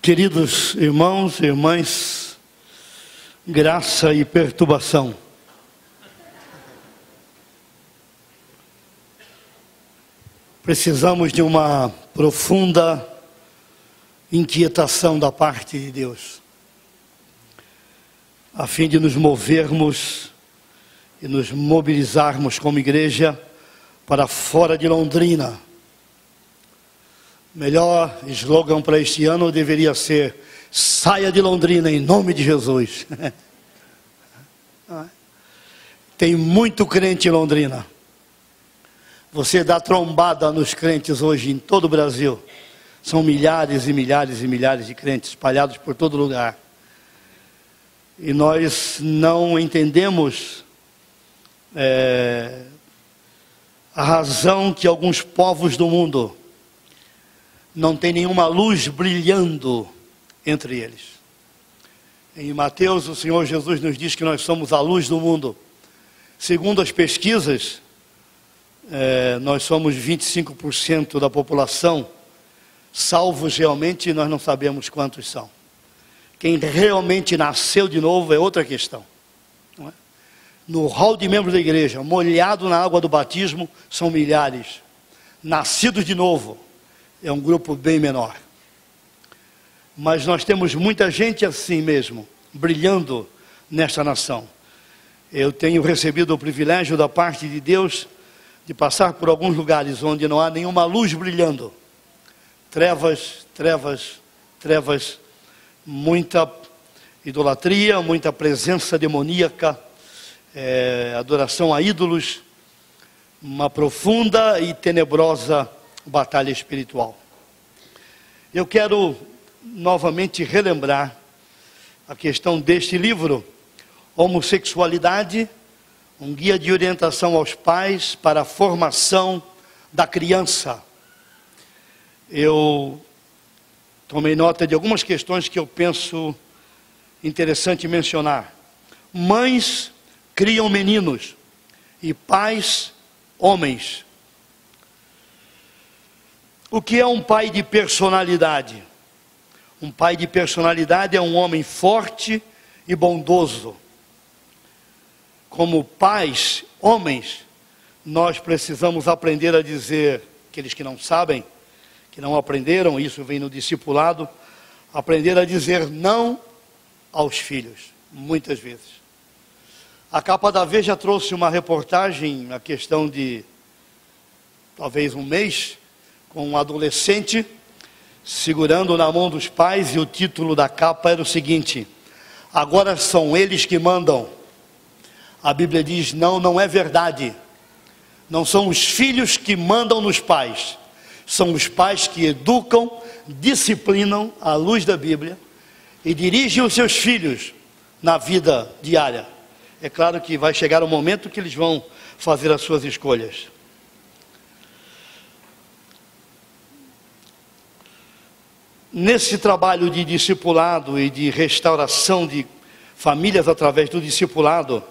Queridos irmãos e irmãs, graça e perturbação. Precisamos de uma profunda inquietação da parte de Deus, a fim de nos movermos e nos mobilizarmos como igreja para fora de Londrina. Melhor slogan para este ano deveria ser: saia de Londrina em nome de Jesus. Tem muito crente em Londrina. Você dá trombada nos crentes hoje em todo o Brasil. São milhares e milhares e milhares de crentes espalhados por todo lugar. E nós não entendemos a razão que alguns povos do mundo não tem nenhuma luz brilhando entre eles. Em Mateus, o Senhor Jesus nos diz que nós somos a luz do mundo. Segundo as pesquisas, nós somos 25% da população. Salvos realmente, nós não sabemos quantos são. Quem realmente nasceu de novo é outra questão. Não é? No hall de membros da igreja, molhado na água do batismo, são milhares. Nascidos de novo é um grupo bem menor. Mas nós temos muita gente assim mesmo, brilhando nesta nação. Eu tenho recebido o privilégio da parte de Deus de passar por alguns lugares onde não há nenhuma luz brilhando. Trevas, trevas, trevas, muita idolatria, muita presença demoníaca, adoração a ídolos, uma profunda e tenebrosa batalha espiritual. Eu quero novamente relembrar a questão deste livro, Homossexualidade, um guia de orientação aos pais para a formação da criança. Eu tomei nota de algumas questões que eu penso interessante mencionar. Mães criam meninos e pais homens. O que é um pai de personalidade? Um pai de personalidade é um homem forte e bondoso. Como pais, homens, nós precisamos aprender a dizer, aqueles que não sabem, que não aprenderam, isso vem no discipulado, aprender a dizer não aos filhos, muitas vezes. A capa da Veja trouxe uma reportagem, a questão de talvez um mês, com um adolescente segurando na mão dos pais, e o título da capa era o seguinte: agora são eles que mandam. A Bíblia diz: não, não é verdade. Não são os filhos que mandam nos pais, são os pais que educam, disciplinam à luz da Bíblia e dirigem os seus filhos na vida diária. É claro que vai chegar um momento que eles vão fazer as suas escolhas. Nesse trabalho de discipulado e de restauração de famílias através do discipulado,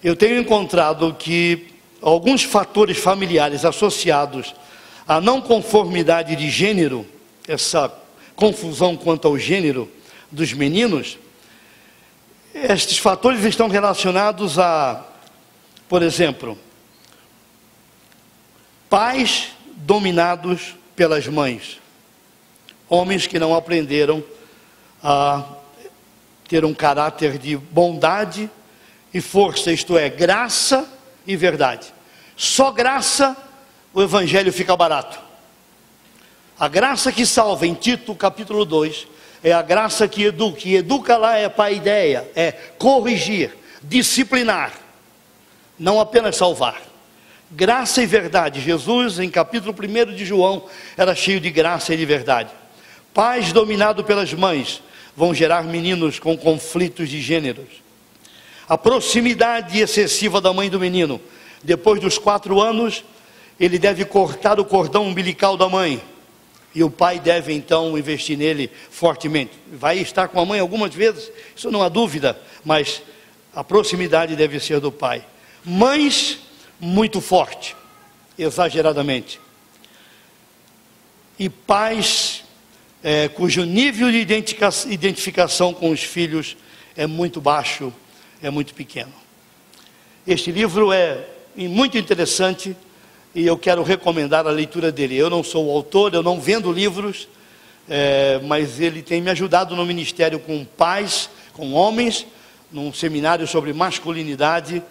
eu tenho encontrado que alguns fatores familiares associados à não conformidade de gênero, essa confusão quanto ao gênero dos meninos, estes fatores estão relacionados a, por exemplo, pais dominados pelas mães. Homens que não aprenderam a ter um caráter de bondade e força, isto é, graça e verdade. Só graça, o evangelho fica barato. A graça que salva, em Tito capítulo 2, é a graça que educa. E educa lá é para a ideia, é corrigir, disciplinar, não apenas salvar. Graça e verdade. Jesus, em capítulo 1 de João, era cheio de graça e de verdade. Pais dominados pelas mães vão gerar meninos com conflitos de gêneros. A proximidade excessiva da mãe do menino. Depois dos 4 anos, ele deve cortar o cordão umbilical da mãe. E o pai deve então investir nele fortemente. Vai estar com a mãe algumas vezes, isso não há dúvida, mas a proximidade deve ser do pai. Mães muito forte, exageradamente. E pais cujo nível de identificação com os filhos é muito baixo, é muito pequeno. Este livro é muito interessante e eu quero recomendar a leitura dele. Eu não sou o autor, eu não vendo livros, mas ele tem me ajudado no ministério com pais, com homens, num seminário sobre masculinidade.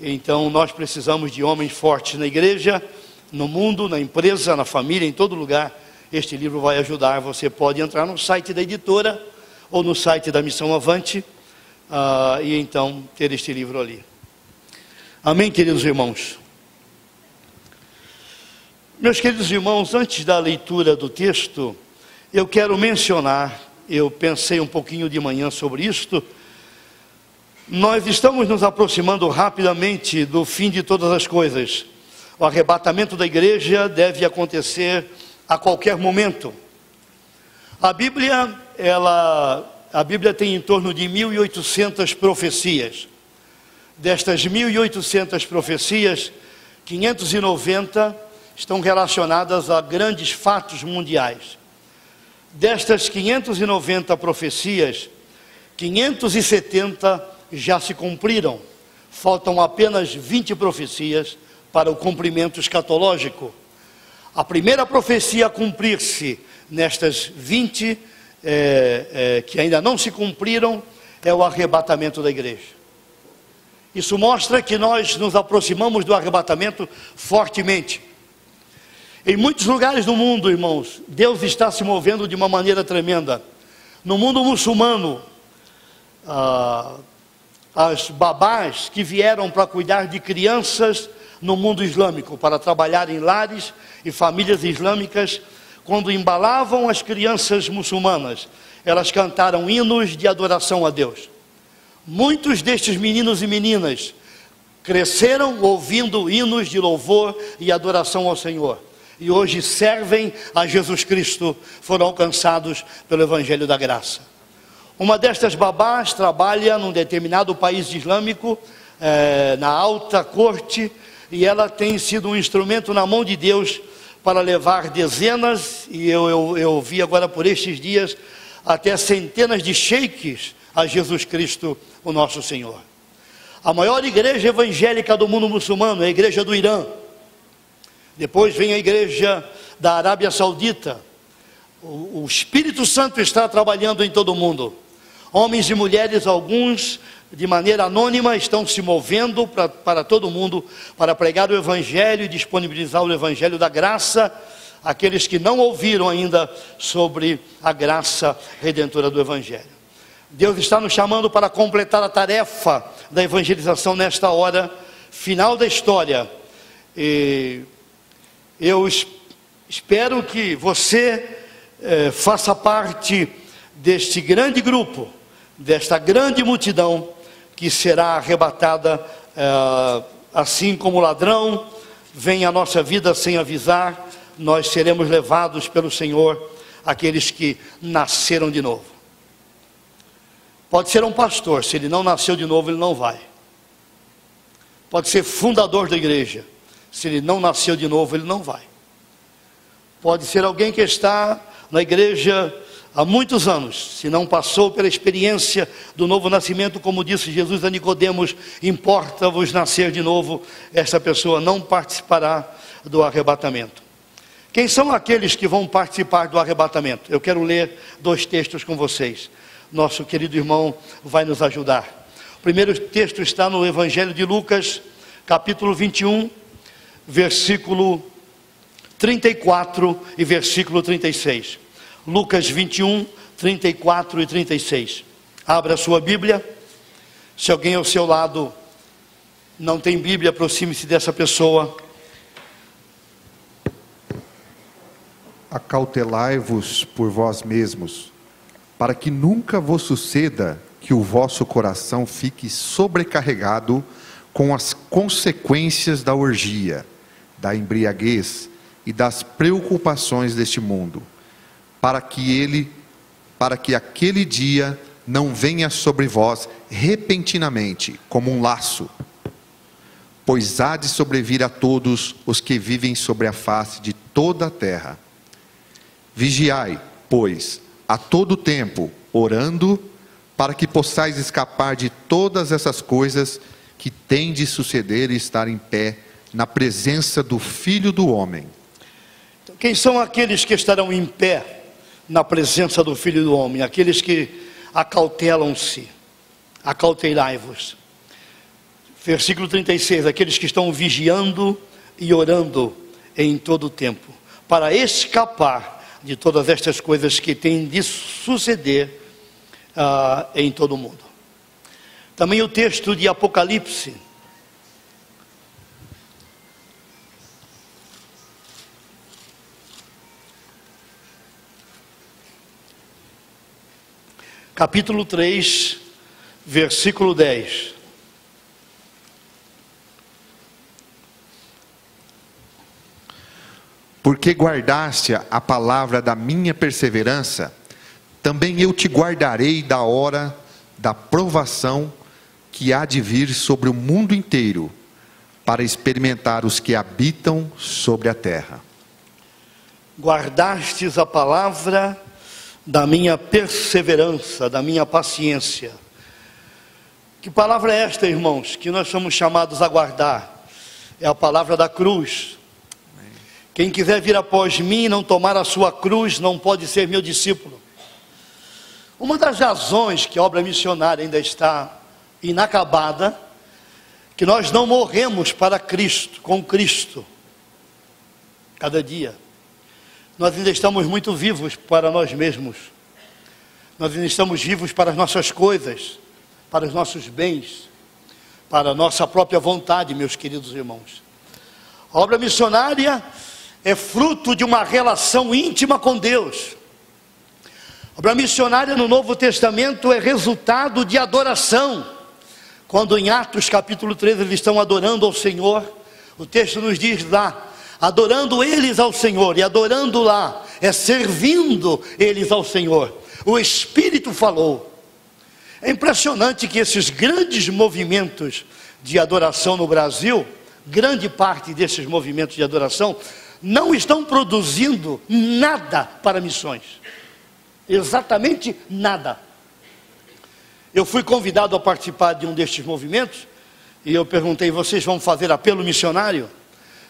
Então nós precisamos de homens fortes na igreja, no mundo, na empresa, na família, em todo lugar. Este livro vai ajudar. Você pode entrar no site da editora ou no site da Missão Avante e então ter este livro ali. Amém, queridos irmãos? Meus queridos irmãos, antes da leitura do texto, eu quero mencionar, eu pensei um pouquinho de manhã sobre isto. Nós estamos nos aproximando rapidamente do fim de todas as coisas. O arrebatamento da igreja deve acontecer a qualquer momento. A Bíblia tem em torno de 1.800 profecias. Destas 1.800 profecias, 590 estão relacionadas a grandes fatos mundiais. Destas 590 profecias, 570 já se cumpriram. Faltam apenas 20 profecias para o cumprimento escatológico. A primeira profecia a cumprir-se nestas 20 que ainda não se cumpriram é o arrebatamento da igreja. Isso mostra que nós nos aproximamos do arrebatamento fortemente. Em muitos lugares do mundo, irmãos, Deus está se movendo de uma maneira tremenda. No mundo muçulmano, as babás que vieram para cuidar de crianças no mundo islâmico, para trabalhar em lares e famílias islâmicas, quando embalavam as crianças muçulmanas, elas cantaram hinos de adoração a Deus. Muitos destes meninos e meninas cresceram ouvindo hinos de louvor e adoração ao Senhor. E hoje servem a Jesus Cristo, foram alcançados pelo Evangelho da Graça. Uma destas babás trabalha num determinado país islâmico, na alta corte, e ela tem sido um instrumento na mão de Deus para levar dezenas, e eu vi agora por estes dias, até centenas de sheiks a Jesus Cristo, o nosso Senhor. A maior igreja evangélica do mundo muçulmano é a igreja do Irã. Depois vem a igreja da Arábia Saudita. O Espírito Santo está trabalhando em todo o mundo. Homens e mulheres, alguns de maneira anônima, estão se movendo para todo mundo, para pregar o Evangelho e disponibilizar o Evangelho da graça, àqueles que não ouviram ainda sobre a graça redentora do Evangelho. Deus está nos chamando para completar a tarefa da evangelização nesta hora final da história. E eu espero que você faça parte deste grande grupo, desta grande multidão que será arrebatada, assim como o ladrão vem à nossa vida sem avisar. Nós seremos levados pelo Senhor, aqueles que nasceram de novo. Pode ser um pastor, se ele não nasceu de novo, ele não vai. Pode ser fundador da igreja, se ele não nasceu de novo, ele não vai. Pode ser alguém que está na igreja há muitos anos, se não passou pela experiência do novo nascimento, como disse Jesus a Nicodemos, importa-vos nascer de novo, essa pessoa não participará do arrebatamento. Quem são aqueles que vão participar do arrebatamento? Eu quero ler 2 textos com vocês. Nosso querido irmão vai nos ajudar. O primeiro texto está no Evangelho de Lucas, capítulo 21, versículo 34 e versículo 36. Lucas 21, 34 e 36. Abra a sua Bíblia. Se alguém ao seu lado não tem Bíblia, aproxime-se dessa pessoa. Acautelai-vos por vós mesmos, para que nunca vos suceda que o vosso coração fique sobrecarregado com as consequências da orgia, da embriaguez e das preocupações deste mundo, para que aquele dia não venha sobre vós repentinamente, como um laço, pois há de sobrevir a todos os que vivem sobre a face de toda a terra. Vigiai, pois, a todo tempo, orando, para que possais escapar de todas essas coisas que têm de suceder e estar em pé na presença do Filho do Homem. Então, quem são aqueles que estarão em pé na presença do Filho do Homem? Aqueles que acautelam-se, acautelai-vos. Versículo 36, aqueles que estão vigiando e orando em todo o tempo, para escapar de todas estas coisas que têm de suceder em todo o mundo. Também o texto de Apocalipse, capítulo 3, versículo 10. Porque guardaste a palavra da minha perseverança, também eu te guardarei da hora da provação que há de vir sobre o mundo inteiro, para experimentar os que habitam sobre a terra. Guardastes a palavra da minha perseverança, da minha paciência. Que palavra é esta, irmãos, que nós somos chamados a guardar? É a palavra da cruz. Quem quiser vir após mim e não tomar a sua cruz, não pode ser meu discípulo. Uma das razões que a obra missionária ainda está inacabada, que nós não morremos para Cristo, com Cristo, cada dia. Nós ainda estamos muito vivos para nós mesmos. Nós ainda estamos vivos para as nossas coisas, para os nossos bens, para a nossa própria vontade, meus queridos irmãos. A obra missionária é fruto de uma relação íntima com Deus. A obra missionária no Novo Testamento é resultado de adoração. Quando em Atos capítulo 13 eles estão adorando ao Senhor, o texto nos diz lá, adorando eles ao Senhor, e adorando lá, é servindo eles ao Senhor. O Espírito falou. É impressionante que esses grandes movimentos de adoração no Brasil, grande parte desses movimentos de adoração, não estão produzindo nada para missões. Exatamente nada. Eu fui convidado a participar de um destes movimentos, e eu perguntei, vocês vão fazer apelo missionário?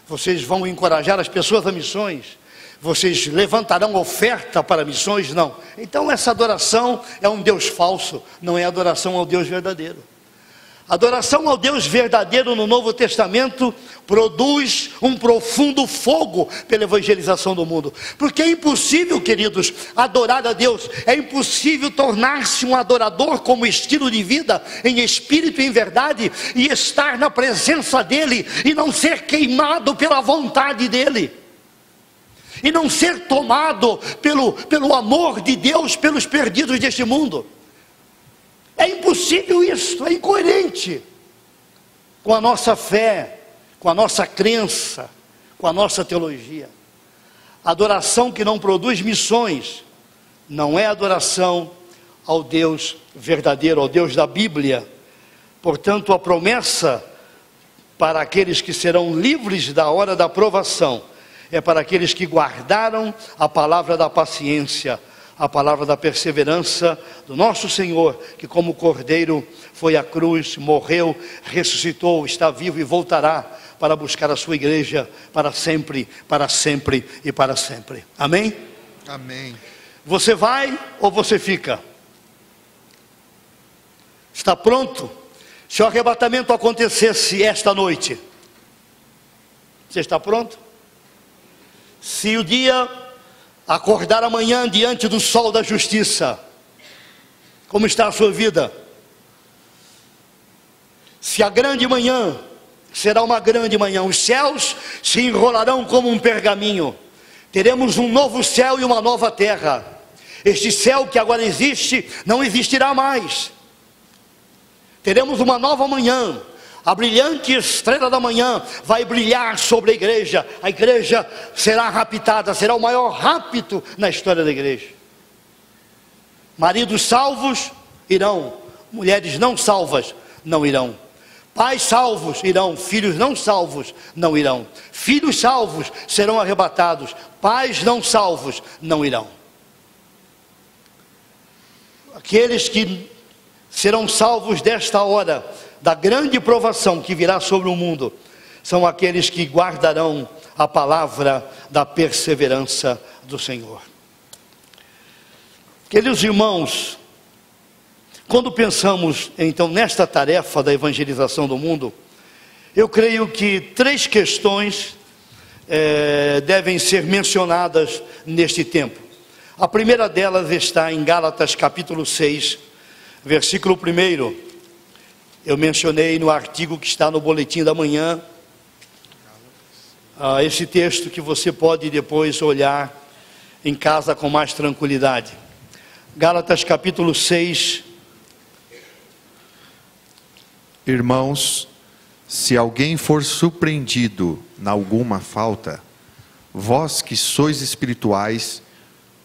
Vocês vão encorajar as pessoas a missões? Vocês levantarão oferta para missões? Não. Então essa adoração é um Deus falso, não é adoração ao Deus verdadeiro. Adoração ao Deus verdadeiro no Novo Testamento produz um profundo fogo pela evangelização do mundo. Porque é impossível, queridos, adorar a Deus. É impossível tornar-se um adorador como estilo de vida, em espírito e em verdade, e estar na presença dEle, e não ser queimado pela vontade dEle, e não ser tomado pelo amor de Deus pelos perdidos deste mundo. É impossível isso, é incoerente com a nossa fé, com a nossa crença, com a nossa teologia. Adoração que não produz missões não é adoração ao Deus verdadeiro, ao Deus da Bíblia. Portanto, a promessa para aqueles que serão livres da hora da provação é para aqueles que guardaram a palavra da paciência, a palavra da perseverança do nosso Senhor, que como cordeiro foi à cruz, morreu, ressuscitou, está vivo e voltará para buscar a sua igreja para sempre, para sempre e para sempre. Amém? Amém. Você vai ou você fica? Está pronto? Se o arrebatamento acontecesse esta noite, você está pronto? Se o dia acordar amanhã diante do sol da justiça, como está a sua vida? Se a grande manhã será uma grande manhã, os céus se enrolarão como um pergaminho, teremos um novo céu e uma nova terra. Este céu que agora existe não existirá mais. Teremos uma nova manhã. A brilhante estrela da manhã vai brilhar sobre a igreja será raptada, será o maior rapto na história da igreja. Maridos salvos irão, mulheres não salvas não irão. Pais salvos irão, filhos não salvos não irão. Filhos salvos serão arrebatados, pais não salvos não irão. Aqueles que serão salvos desta hora, da grande provação que virá sobre o mundo, são aqueles que guardarão a palavra da perseverança do Senhor. Queridos irmãos, quando pensamos então nesta tarefa da evangelização do mundo, eu creio que 3 questões devem ser mencionadas neste tempo. A primeira delas está em Gálatas capítulo 6, versículo 1. Eu mencionei no artigo que está no boletim da manhã, esse texto que você pode depois olhar em casa com mais tranquilidade. Gálatas capítulo 6. Irmãos, se alguém for surpreendido em alguma falta, vós que sois espirituais,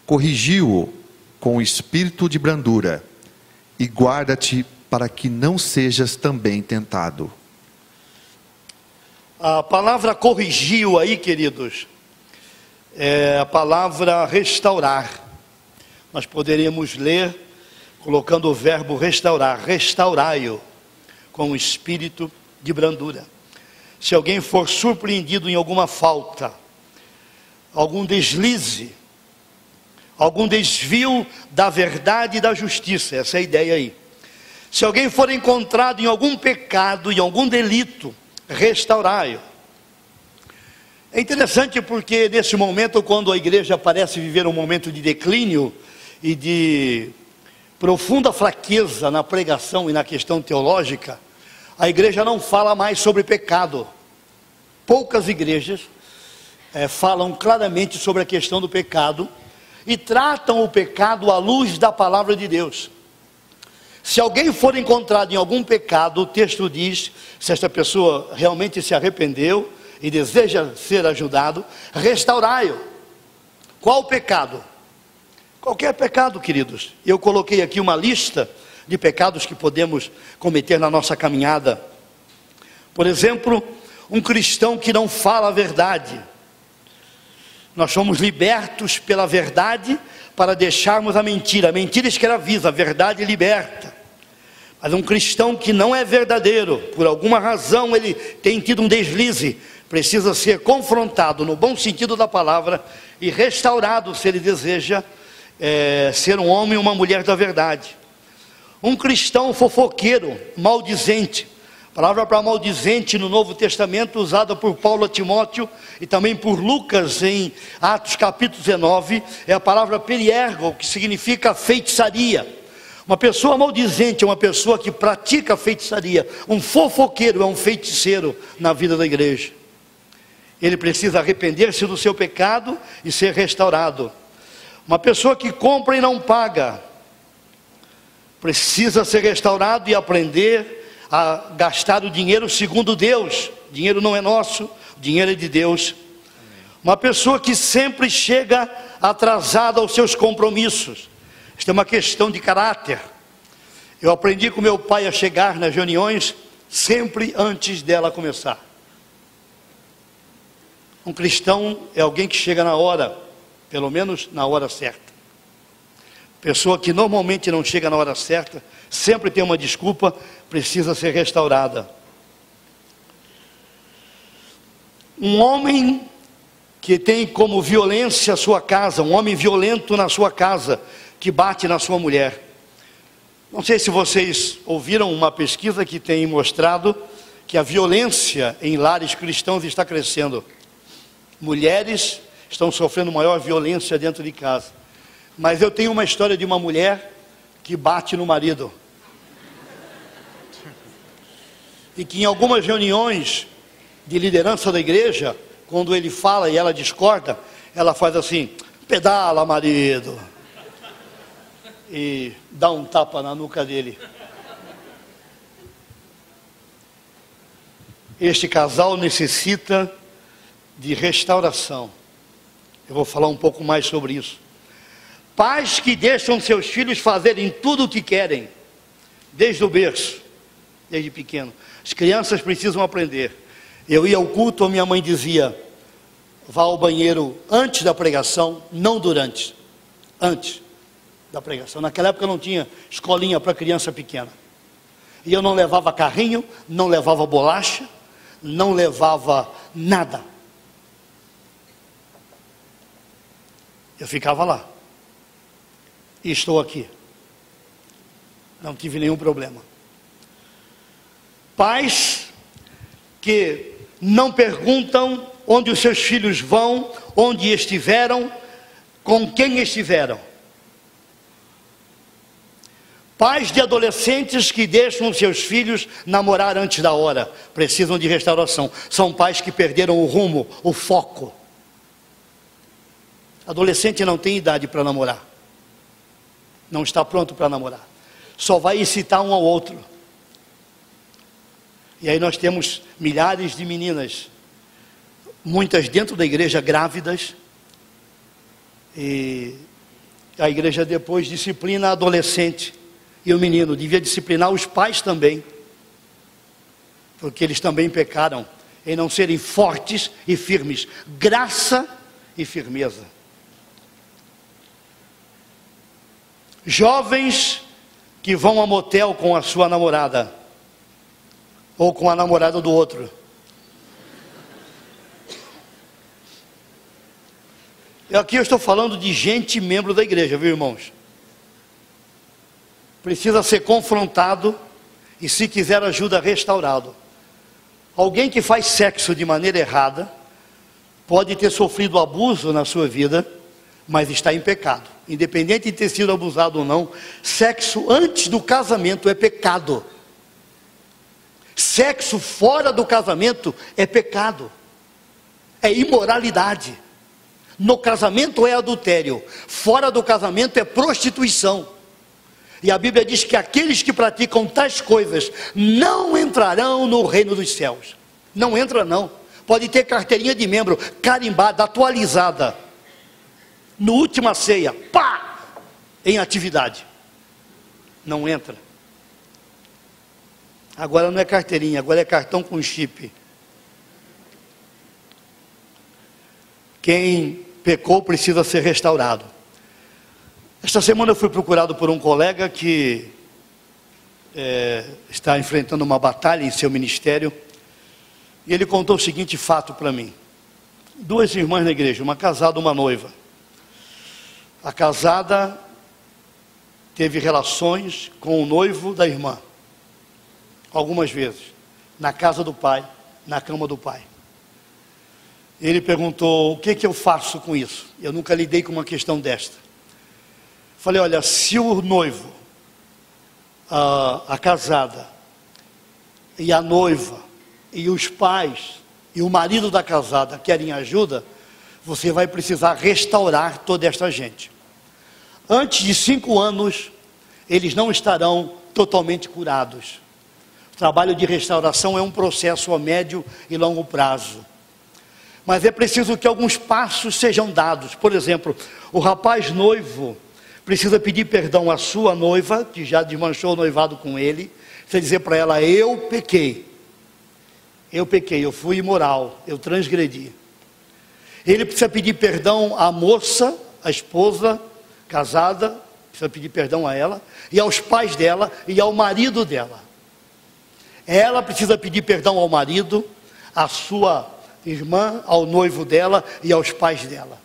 corrigiu-o com espírito de brandura, e guarda-te para que não sejas também tentado. A palavra corrigiu aí, queridos, é a palavra restaurar. Nós poderíamos ler colocando o verbo restaurar, restaurai-o com o espírito de brandura. Se alguém for surpreendido em alguma falta, algum deslize, algum desvio da verdade e da justiça, essa é a ideia aí. Se alguém for encontrado em algum pecado, em algum delito, restaurai-o. É interessante porque nesse momento, quando a igreja parece viver um momento de declínio e de profunda fraqueza na pregação e na questão teológica, a igreja não fala mais sobre pecado. Poucas igrejas falam claramente sobre a questão do pecado e tratam o pecado à luz da palavra de Deus. Se alguém for encontrado em algum pecado, o texto diz, se esta pessoa realmente se arrependeu e deseja ser ajudado, restaurai-o. Qual pecado? Qualquer pecado, queridos. Eu coloquei aqui uma lista de pecados que podemos cometer na nossa caminhada. Por exemplo, um cristão que não fala a verdade. Nós somos libertos pela verdade para deixarmos a mentira. A mentira escraviza, a verdade liberta. Mas um cristão que não é verdadeiro, por alguma razão ele tem tido um deslize, precisa ser confrontado no bom sentido da palavra e restaurado se ele deseja ser um homem ou uma mulher da verdade. Um cristão fofoqueiro, maldizente. A palavra para maldizente no Novo Testamento usada por Paulo a Timóteo e também por Lucas em Atos capítulo 19, é a palavra periergo, que significa feitiçaria. Uma pessoa maldizente é uma pessoa que pratica feitiçaria. Um fofoqueiro é um feiticeiro na vida da igreja. Ele precisa arrepender-se do seu pecado e ser restaurado. Uma pessoa que compra e não paga precisa ser restaurado e aprender a gastar o dinheiro segundo Deus. O dinheiro não é nosso, o dinheiro é de Deus. Uma pessoa que sempre chega atrasada aos seus compromissos. Isto é uma questão de caráter. Eu aprendi com meu pai a chegar nas reuniões sempre antes dela começar. Um cristão é alguém que chega na hora, pelo menos na hora certa. Pessoa que normalmente não chega na hora certa, sempre tem uma desculpa, precisa ser restaurada. Um homem que tem como violência a sua casa, um homem violento na sua casa, que bate na sua mulher. Não sei se vocês ouviram uma pesquisa que tem mostrado que a violência em lares cristãos está crescendo. Mulheres estão sofrendo maior violência dentro de casa. Mas eu tenho uma história de uma mulher que bate no marido. E que em algumas reuniões de liderança da igreja, quando ele fala e ela discorda, ela faz assim: pedala, marido. E dá um tapa na nuca dele. Este casal necessita de restauração. Eu vou falar um pouco mais sobre isso. Pais que deixam seus filhos fazerem tudo o que querem, desde o berço, desde pequeno. As crianças precisam aprender. Eu ia ao culto, a minha mãe dizia: vá ao banheiro antes da pregação, não durante, antes. da pregação. Naquela época não tinha escolinha para criança pequena. E eu não levava carrinho, não levava bolacha, não levava nada. Eu ficava lá. E estou aqui. Não tive nenhum problema. Pais que não perguntam onde os seus filhos vão, onde estiveram, com quem estiveram. Pais de adolescentes que deixam seus filhos namorar antes da hora, precisam de restauração. São pais que perderam o rumo, o foco. Adolescente não tem idade para namorar. Não está pronto para namorar. Só vai excitar um ao outro. E aí nós temos milhares de meninas, muitas dentro da igreja grávidas, e a igreja depois disciplina a adolescente, e o menino devia disciplinar os pais também, porque eles também pecaram em não serem fortes e firmes, graça e firmeza. Jovens que vão a motel com a sua namorada, ou com a namorada do outro. Aqui eu estou falando de gente membro da igreja, viu, irmãos? Precisa ser confrontado e, se quiser ajuda, restaurado. Alguém que faz sexo de maneira errada pode ter sofrido abuso na sua vida, mas está em pecado. Independente de ter sido abusado ou não, sexo antes do casamento é pecado. Sexo fora do casamento é pecado, é imoralidade. No casamento é adultério, fora do casamento é prostituição. E a Bíblia diz que aqueles que praticam tais coisas não entrarão no reino dos céus. Não entra não, pode ter carteirinha de membro carimbada, atualizada. No última ceia, pá, em atividade. Não entra. Agora não é carteirinha, agora é cartão com chip. Quem pecou precisa ser restaurado. Esta semana eu fui procurado por um colega que está enfrentando uma batalha em seu ministério. E ele contou o seguinte fato para mim. Duas irmãs na igreja, uma casada e uma noiva. A casada teve relações com o noivo da irmã. Algumas vezes, na casa do pai, na cama do pai. Ele perguntou, o que eu faço com isso? Eu nunca lidei com uma questão desta. Falei, olha, se o noivo, a casada, e a noiva, e os pais, e o marido da casada querem ajuda, você vai precisar restaurar toda esta gente. Antes de 5 anos, eles não estarão totalmente curados. O trabalho de restauração é um processo a médio e longo prazo. Mas é preciso que alguns passos sejam dados. Por exemplo, o rapaz noivo precisa pedir perdão à sua noiva, que já desmanchou o noivado com ele. Precisa dizer para ela, eu pequei, eu fui imoral, eu transgredi. Ele precisa pedir perdão à moça, à esposa casada, precisa pedir perdão a ela, e aos pais dela, e ao marido dela. Ela precisa pedir perdão ao marido, à sua irmã, ao noivo dela e aos pais dela.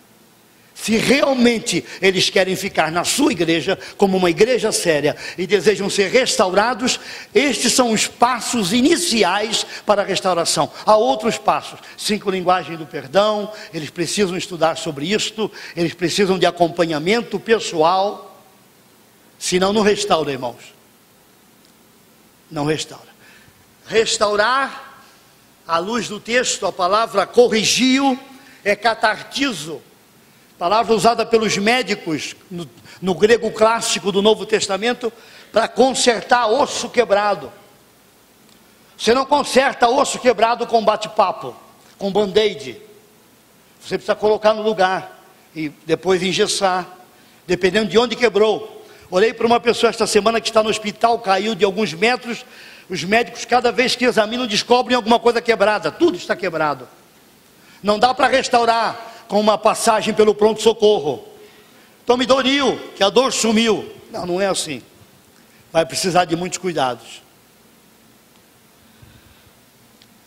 Se realmente eles querem ficar na sua igreja, como uma igreja séria, e desejam ser restaurados, estes são os passos iniciais para a restauração. Há outros passos, 5 linguagens do perdão, eles precisam estudar sobre isto, eles precisam de acompanhamento pessoal, senão não restaura, irmãos. Não restaura. Restaurar, à luz do texto, a palavra corrigiu é catartizo. Palavra usada pelos médicos no grego clássico do Novo Testamento para consertar osso quebrado. Você não conserta osso quebrado com bate-papo, com band-aid. Você precisa colocar no lugar e depois engessar, dependendo de onde quebrou. Orei para uma pessoa esta semana que está no hospital, caiu de alguns metros. Os médicos, cada vez que examinam, descobrem alguma coisa quebrada. Tudo está quebrado. Não dá para restaurar com uma passagem pelo pronto-socorro. tome Doril, que a dor sumiu. Não, não é assim. Vai precisar de muitos cuidados.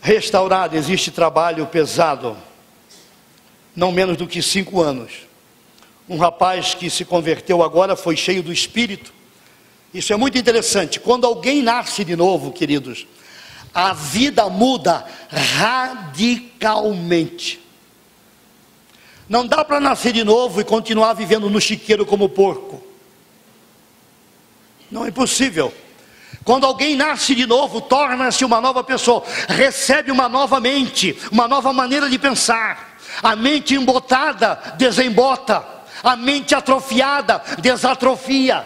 Restaurar, existe trabalho pesado, não menos do que 5 anos. Um rapaz que se converteu agora foi cheio do Espírito. Isso é muito interessante. Quando alguém nasce de novo, queridos, a vida muda radicalmente. Não dá para nascer de novo e continuar vivendo no chiqueiro como porco. Não é impossível. Quando alguém nasce de novo, torna-se uma nova pessoa, recebe uma nova mente, uma nova maneira de pensar. A mente embotada desembota, a mente atrofiada desatrofia.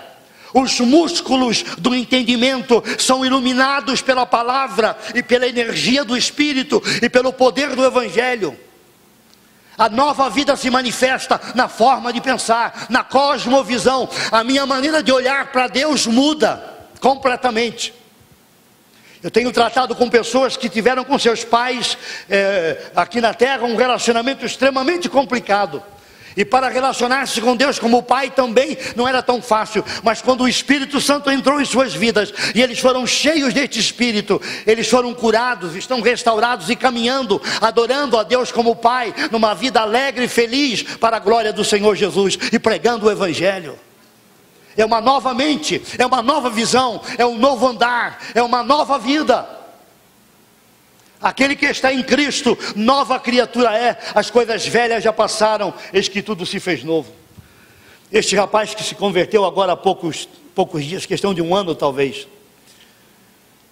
Os músculos do entendimento são iluminados pela palavra e pela energia do Espírito e pelo poder do Evangelho. A nova vida se manifesta na forma de pensar, na cosmovisão. A minha maneira de olhar para Deus muda completamente. Eu tenho tratado com pessoas que tiveram com seus pais aqui na terra um relacionamento extremamente complicado. E para relacionar-se com Deus como pai também não era tão fácil. Mas quando o Espírito Santo entrou em suas vidas e eles foram cheios deste Espírito, eles foram curados, estão restaurados e caminhando, adorando a Deus como Pai, numa vida alegre e feliz para a glória do Senhor Jesus e pregando o Evangelho. É uma nova mente, é uma nova visão, é um novo andar, é uma nova vida. Aquele que está em Cristo, nova criatura é, as coisas velhas já passaram, eis que tudo se fez novo. Este rapaz que se converteu agora há poucos dias, questão de 1 ano talvez,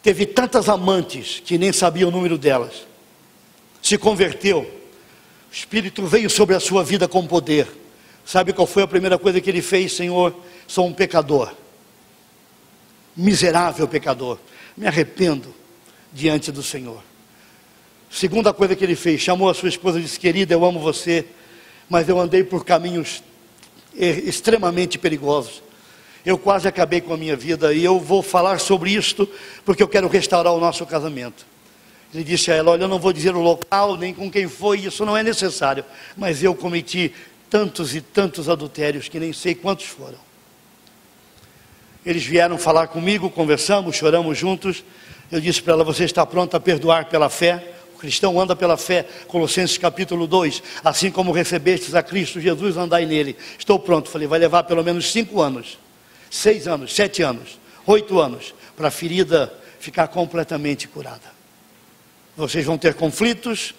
teve tantas amantes que nem sabia o número delas, se converteu, o Espírito veio sobre a sua vida com poder. Sabe qual foi a primeira coisa que ele fez? Senhor, sou um pecador, miserável pecador, me arrependo diante do Senhor. Segunda coisa que ele fez, chamou a sua esposa e disse: querida, eu amo você, mas eu andei por caminhos extremamente perigosos, eu quase acabei com a minha vida, e eu vou falar sobre isto, porque eu quero restaurar o nosso casamento. Ele disse a ela: olha, eu não vou dizer o local, nem com quem foi, isso não é necessário, mas eu cometi tantos e tantos adultérios, que nem sei quantos foram. Eles vieram falar comigo, conversamos, choramos juntos. Eu disse para ela: você está pronta a perdoar pela fé? O cristão anda pela fé, Colossenses capítulo 2, assim como recebestes a Cristo Jesus, andai nele. Estou pronto. Falei: vai levar pelo menos 5 anos, 6 anos, 7 anos, 8 anos, para a ferida ficar completamente curada. Vocês vão ter conflitos,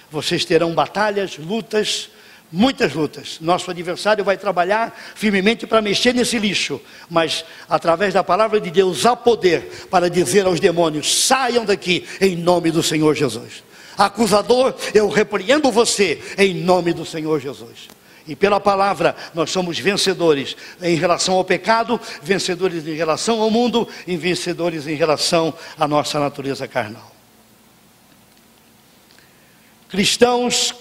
vocês terão batalhas, lutas, muitas lutas. Nosso adversário vai trabalhar firmemente para mexer nesse lixo, mas através da palavra de Deus há poder para dizer aos demônios: saiam daqui em nome do Senhor Jesus. Acusador, eu repreendo você em nome do Senhor Jesus. E pela palavra nós somos vencedores em relação ao pecado, vencedores em relação ao mundo e vencedores em relação à nossa natureza carnal. Cristãos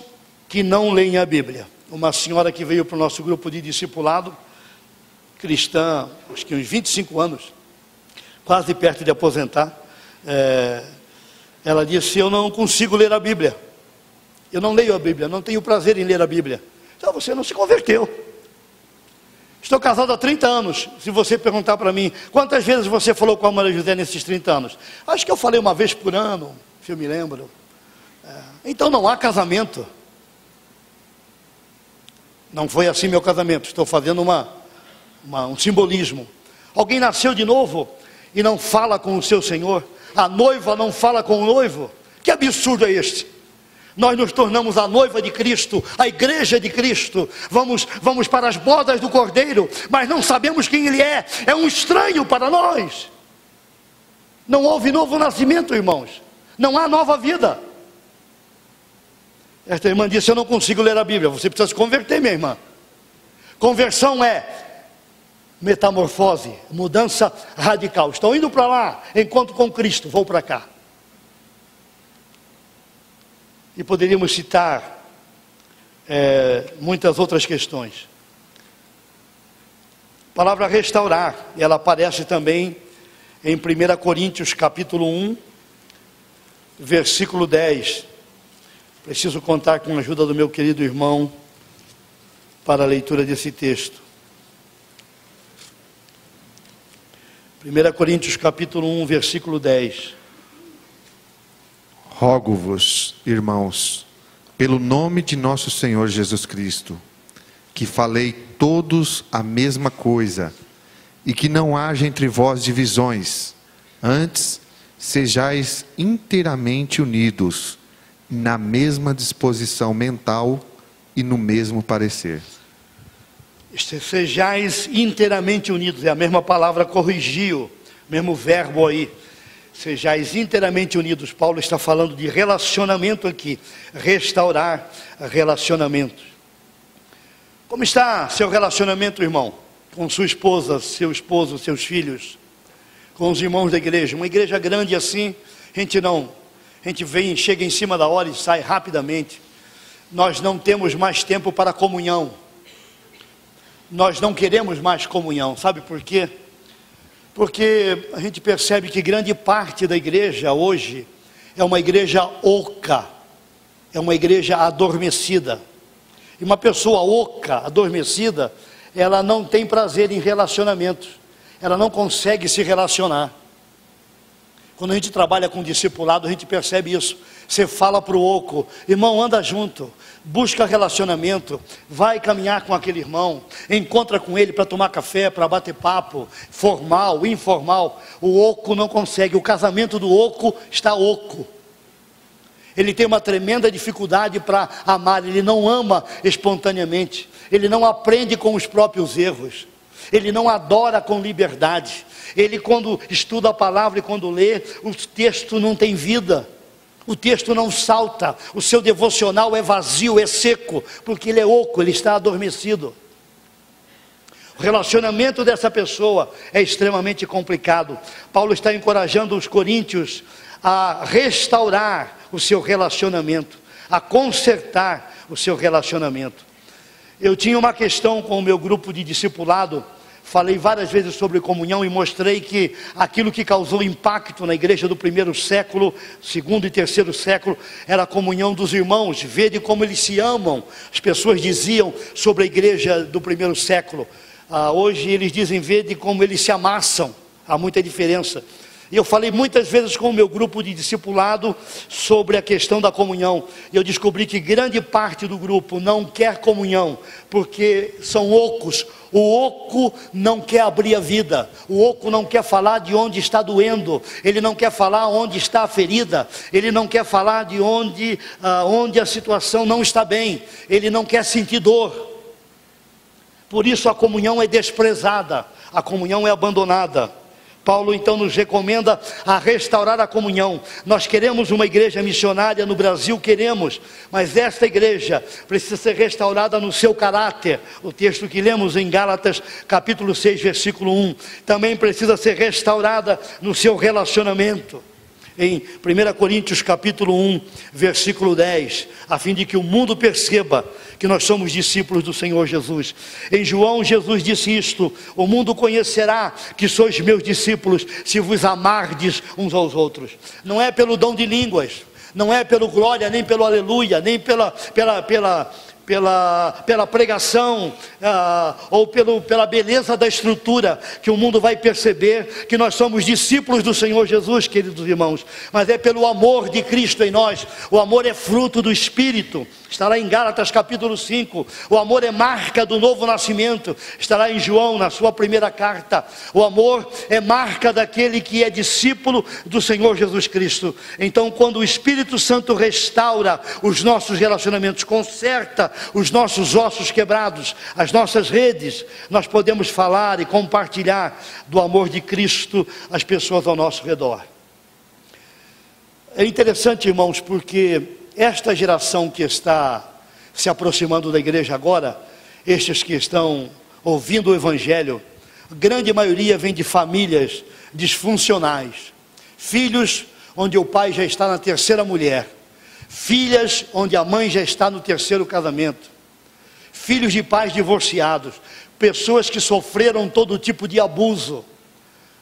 que não leem a Bíblia. Uma senhora que veio para o nosso grupo de discipulado, cristã, acho que uns 25 anos, quase perto de aposentar, ela disse: eu não consigo ler a Bíblia, eu não leio a Bíblia, não tenho prazer em ler a Bíblia. Então você não se converteu. Estou casado há 30 anos, se você perguntar para mim, quantas vezes você falou com a Maria José nesses 30 anos? Acho que eu falei uma vez por ano, se eu me lembro. Então não há casamento. Não foi assim meu casamento, estou fazendo um simbolismo. Alguém nasceu de novo e não fala com o seu Senhor, a noiva não fala com o noivo. Que absurdo é este? Nós nos tornamos a noiva de Cristo, a igreja de Cristo, vamos para as bodas do Cordeiro, mas não sabemos quem Ele é um estranho para nós. Não houve novo nascimento, irmãos, não há nova vida. Esta irmã disse: eu não consigo ler a Bíblia. Você precisa se converter, minha irmã. Conversão é metamorfose, mudança radical. Estou indo para lá, encontro com Cristo, vou para cá. E poderíamos citar muitas outras questões. A palavra restaurar, ela aparece também em 1 Coríntios capítulo 1, versículo 10. Preciso contar com a ajuda do meu querido irmão para a leitura desse texto. 1 Coríntios capítulo 1, versículo 10. Rogo-vos, irmãos, pelo nome de nosso Senhor Jesus Cristo, que falei todos a mesma coisa, e que não haja entre vós divisões, antes sejais inteiramente unidos, na mesma disposição mental e no mesmo parecer. Sejais inteiramente unidos, é a mesma palavra corrigiu, mesmo verbo aí. Sejais inteiramente unidos. Paulo está falando de relacionamento aqui, restaurar relacionamentos. Como está seu relacionamento, irmão? Com sua esposa, seu esposo, seus filhos, com os irmãos da igreja. Uma igreja grande assim, a gente vem, chega em cima da hora e sai rapidamente. Nós não temos mais tempo para comunhão. Nós não queremos mais comunhão, sabe por quê? Porque a gente percebe que grande parte da igreja hoje é uma igreja oca, é uma igreja adormecida. E uma pessoa oca, adormecida, ela não tem prazer em relacionamentos, ela não consegue se relacionar. Quando a gente trabalha com discipulado, a gente percebe isso. Você fala para o oco, irmão, anda junto, busca relacionamento, vai caminhar com aquele irmão, encontra com ele para tomar café, para bater papo, formal, informal. O oco não consegue, o casamento do oco está oco. Ele tem uma tremenda dificuldade para amar, ele não ama espontaneamente, ele não aprende com os próprios erros, ele não adora com liberdade. Ele, quando estuda a palavra e quando lê, o texto não tem vida, o texto não salta, o seu devocional é vazio, é seco, porque ele é oco, ele está adormecido. O relacionamento dessa pessoa é extremamente complicado. Paulo está encorajando os coríntios a restaurar o seu relacionamento, a consertar o seu relacionamento. Eu tinha uma questão com o meu grupo de discipulado. Falei várias vezes sobre comunhão e mostrei que aquilo que causou impacto na igreja do primeiro século, segundo e terceiro século, era a comunhão dos irmãos. Vede como eles se amam. As pessoas diziam sobre a igreja do primeiro século. Hoje eles dizem, vede como eles se amassam. Há muita diferença. E eu falei muitas vezes com o meu grupo de discipulado sobre a questão da comunhão. E eu descobri que grande parte do grupo não quer comunhão, porque são ocos. O oco não quer abrir a vida. O oco não quer falar de onde está doendo. Ele não quer falar onde está a ferida. Ele não quer falar de onde a situação não está bem. Ele não quer sentir dor. Por isso a comunhão é desprezada. A comunhão é abandonada. Paulo então nos recomenda a restaurar a comunhão. Nós queremos uma igreja missionária no Brasil, queremos, mas esta igreja precisa ser restaurada no seu caráter. O texto que lemos em Gálatas capítulo 6, versículo 1, também precisa ser restaurada no seu relacionamento. Em 1 Coríntios capítulo 1, versículo 10, a fim de que o mundo perceba que nós somos discípulos do Senhor Jesus. Em João, Jesus disse isto: o mundo conhecerá que sois meus discípulos, se vos amardes uns aos outros. Não é pelo dom de línguas, não é pelo glória, nem pelo aleluia, nem pela pregação, ou pela beleza da estrutura, que o mundo vai perceber que nós somos discípulos do Senhor Jesus, queridos irmãos, mas é pelo amor de Cristo em nós. O amor é fruto do Espírito, está lá em Gálatas capítulo 5, o amor é marca do novo nascimento, está lá em João, na sua primeira carta, o amor é marca daquele que é discípulo do Senhor Jesus Cristo. Então, quando o Espírito Santo restaura os nossos relacionamentos, conserta os nossos ossos quebrados, as nossas redes, nós podemos falar e compartilhar do amor de Cristo às pessoas ao nosso redor. É interessante, irmãos, porque esta geração que está se aproximando da igreja agora, estes que estão ouvindo o Evangelho, a grande maioria vem de famílias disfuncionais, filhos onde o pai já está na terceira mulher, filhas onde a mãe já está no terceiro casamento, filhos de pais divorciados, pessoas que sofreram todo tipo de abuso,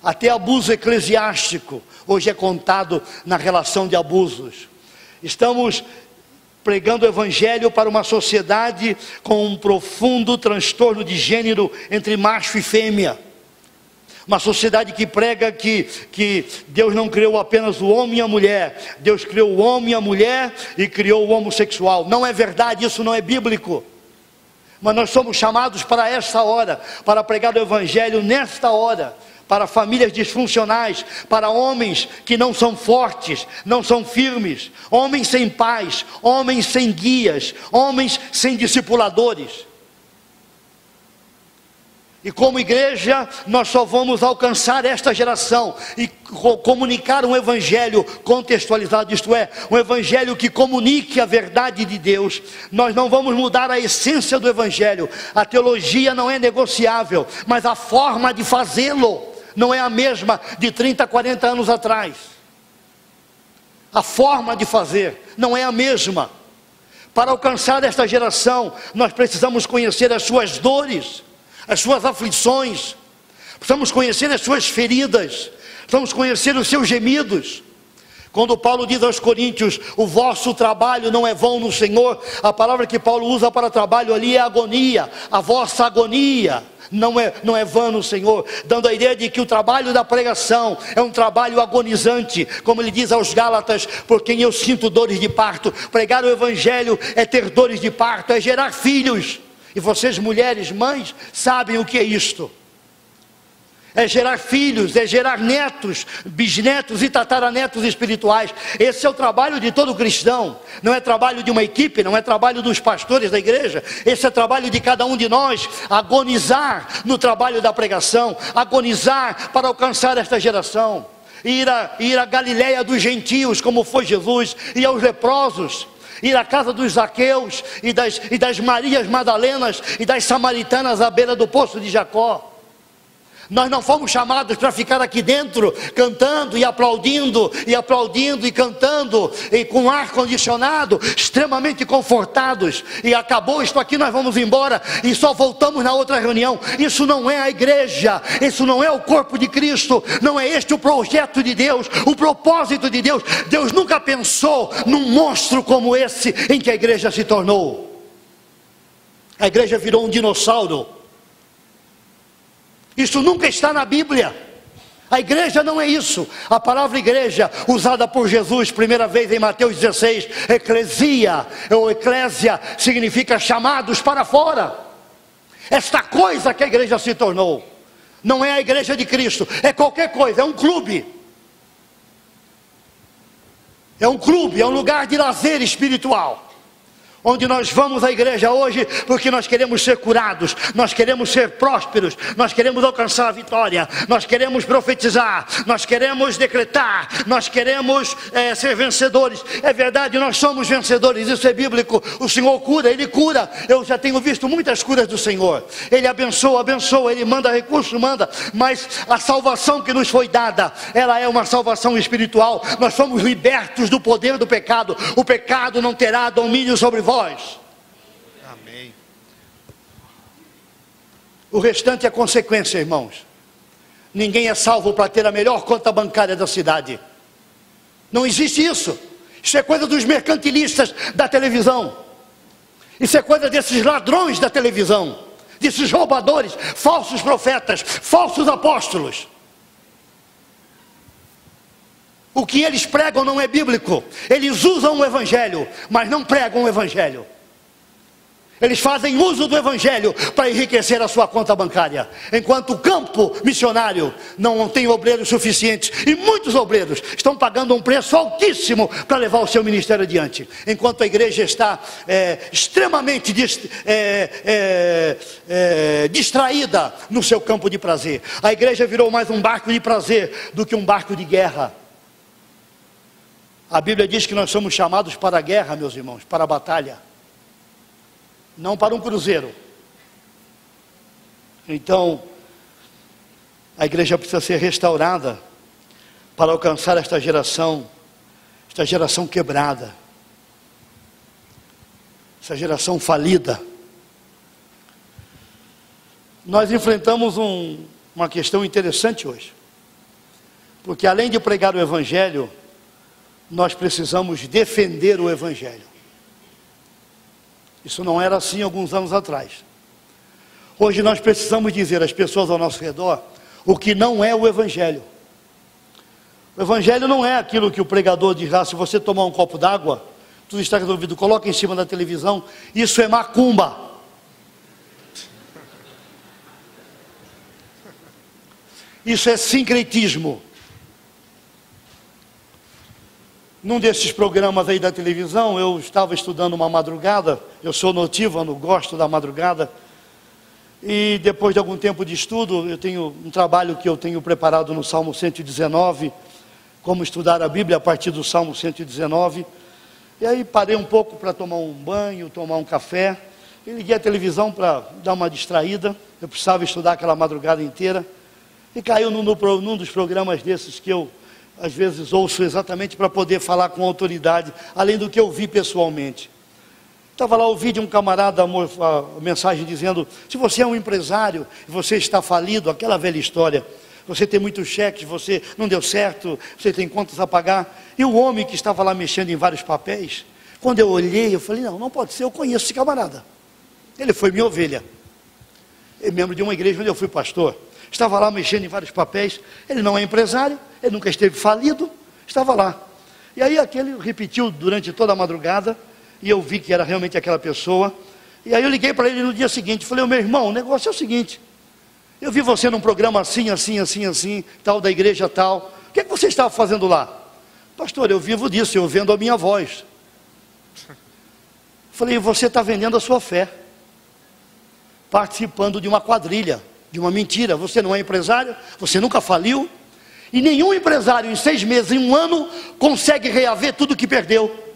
até abuso eclesiástico, hoje é contado na relação de abusos. Estamos pregando o Evangelho para uma sociedade com um profundo transtorno de gênero entre macho e fêmea. Uma sociedade que prega que Deus não criou apenas o homem e a mulher, Deus criou o homem e a mulher e criou o homossexual. Não é verdade, isso não é bíblico. Mas nós somos chamados para esta hora, para pregar o evangelho nesta hora, para famílias disfuncionais, para homens que não são fortes, não são firmes, homens sem paz, homens sem guias, homens sem discipuladores. E como igreja, nós só vamos alcançar esta geração e comunicar um evangelho contextualizado, isto é, um evangelho que comunique a verdade de Deus. Nós não vamos mudar a essência do evangelho, a teologia não é negociável, mas a forma de fazê-lo não é a mesma de 30, 40 anos atrás. A forma de fazer não é a mesma. Para alcançar esta geração, nós precisamos conhecer as suas dores, as suas aflições, precisamos conhecer as suas feridas, precisamos conhecer os seus gemidos. Quando Paulo diz aos Coríntios, o vosso trabalho não é vão no Senhor, a palavra que Paulo usa para trabalho ali é agonia, a vossa agonia não é vã no Senhor, dando a ideia de que o trabalho da pregação é um trabalho agonizante, como ele diz aos Gálatas, por quem eu sinto dores de parto. Pregar o evangelho é ter dores de parto, é gerar filhos. E vocês, mulheres, mães, sabem o que é isto. É gerar filhos, é gerar netos, bisnetos e tataranetos espirituais. Esse é o trabalho de todo cristão. Não é trabalho de uma equipe, não é trabalho dos pastores da igreja. Esse é trabalho de cada um de nós, agonizar no trabalho da pregação, agonizar para alcançar esta geração. Ir a Galileia dos gentios, como foi Jesus, e aos leprosos, ir à casa dos Zaqueus e das Marias Madalenas e das Samaritanas à beira do poço de Jacó. Nós não fomos chamados para ficar aqui dentro cantando e aplaudindo e cantando e com ar condicionado, extremamente confortados, e acabou isto aqui, nós vamos embora e só voltamos na outra reunião. Isso não é a igreja, isso não é o corpo de Cristo, não é este o projeto de Deus, o propósito de Deus. Deus nunca pensou num monstro como esse em que a igreja se tornou. A igreja virou um dinossauro. Isso nunca está na Bíblia. A igreja não é isso. A palavra igreja, usada por Jesus primeira vez em Mateus 16, eclesia, ou eclésia, significa chamados para fora. Esta coisa que a igreja se tornou, não é a igreja de Cristo, é qualquer coisa, é um clube. É um clube, é um lugar de lazer espiritual, onde nós vamos à igreja hoje porque nós queremos ser curados, nós queremos ser prósperos, nós queremos alcançar a vitória, nós queremos profetizar, nós queremos decretar, nós queremos ser vencedores. É verdade, nós somos vencedores, isso é bíblico. O Senhor cura, Ele cura. Eu já tenho visto muitas curas do Senhor. Ele abençoa, Ele manda recursos, mas a salvação que nos foi dada, ela é uma salvação espiritual. Nós somos libertos do poder do pecado. O pecado não terá domínio sobre vós. Amém. O restante é consequência, irmãos. Ninguém é salvo para ter a melhor conta bancária da cidade. Não existe isso. Isso é coisa dos mercantilistas da televisão. Isso é coisa desses ladrões da televisão, desses roubadores, falsos profetas, falsos apóstolos. O que eles pregam não é bíblico. Eles usam o evangelho, mas não pregam o evangelho. Eles fazem uso do evangelho para enriquecer a sua conta bancária, enquanto o campo missionário não tem obreiros suficientes, e muitos obreiros estão pagando um preço altíssimo para levar o seu ministério adiante, enquanto a igreja está extremamente distraída no seu campo de prazer. A igreja virou mais um barco de prazer do que um barco de guerra. A Bíblia diz que nós somos chamados para a guerra, meus irmãos, para a batalha, não para um cruzeiro. Então, a igreja precisa ser restaurada para alcançar esta geração quebrada, essa geração falida. Nós enfrentamos uma questão interessante hoje, porque além de pregar o evangelho, nós precisamos defender o evangelho. Isso não era assim alguns anos atrás. Hoje nós precisamos dizer às pessoas ao nosso redor o que não é o Evangelho. O Evangelho não é aquilo que o pregador diz lá: se você tomar um copo d'água, tudo está resolvido, coloca em cima da televisão. Isso é macumba. Isso é sincretismo. Num desses programas aí da televisão, eu estava estudando uma madrugada. Eu sou notívago, gosto da madrugada. E depois de algum tempo de estudo, eu tenho um trabalho que eu tenho preparado no Salmo 119, como estudar a Bíblia a partir do Salmo 119. E aí parei um pouco para tomar um banho, tomar um café, e liguei a televisão para dar uma distraída. Eu precisava estudar aquela madrugada inteira, e caiu num dos programas desses que eu, às vezes, ouço exatamente para poder falar com autoridade, além do que eu vi pessoalmente. Estava lá o vídeo de um camarada, a mensagem dizendo: se você é um empresário e você está falido, aquela velha história, você tem muitos cheques, você não deu certo, você tem contas a pagar. E o homem que estava lá mexendo em vários papéis, quando eu olhei, eu falei: não pode ser, eu conheço esse camarada. Ele foi minha ovelha. Ele é membro de uma igreja onde eu fui pastor. Estava lá mexendo em vários papéis. Ele não é empresário, ele nunca esteve falido, estava lá. E aí aquele repetiu durante toda a madrugada, e eu vi que era realmente aquela pessoa. E aí eu liguei para ele no dia seguinte, falei: meu irmão, o negócio é o seguinte, eu vi você num programa assim, tal, da igreja tal, o que é que você estava fazendo lá? Pastor, eu vivo disso, eu vendo a minha voz. Falei: você está vendendo a sua fé, participando de uma quadrilha, de uma mentira. Você não é empresário, você nunca faliu, e nenhum empresário em 6 meses, em 1 ano, consegue reaver tudo que perdeu.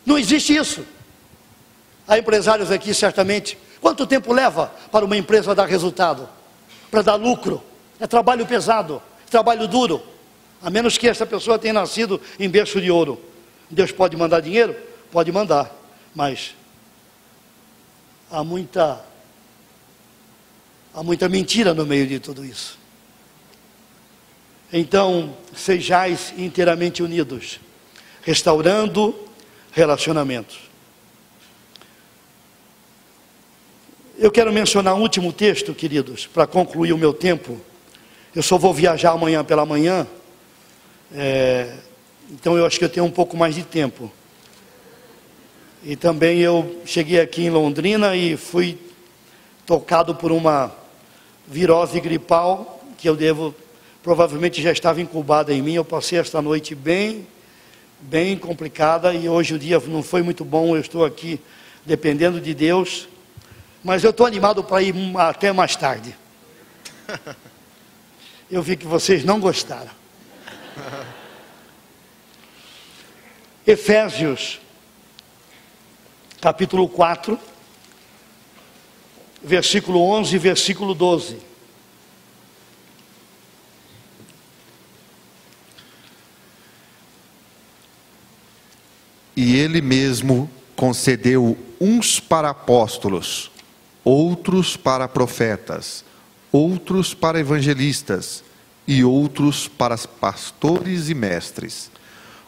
Não existe isso. Há empresários aqui, certamente. Quanto tempo leva para uma empresa dar resultado? Para dar lucro? É trabalho pesado, trabalho duro. A menos que essa pessoa tenha nascido em berço de ouro. Deus pode mandar dinheiro? Pode mandar. Mas há muita mentira no meio de tudo isso. Então, sejais inteiramente unidos, restaurando relacionamentos. Eu quero mencionar um último texto, queridos, para concluir o meu tempo. Eu só vou viajar amanhã pela manhã, então eu acho que eu tenho um pouco mais de tempo. E também eu cheguei aqui em Londrina e fui tocado por uma virose gripal, que provavelmente já estava incubada em mim. Eu passei esta noite bem complicada, e hoje o dia não foi muito bom. Eu estou aqui dependendo de Deus, mas eu estou animado para ir até mais tarde. Eu vi que vocês não gostaram. Efésios, capítulo 4, versículo 11 e versículo 12. E ele mesmo concedeu uns para apóstolos, outros para profetas, outros para evangelistas e outros para pastores e mestres,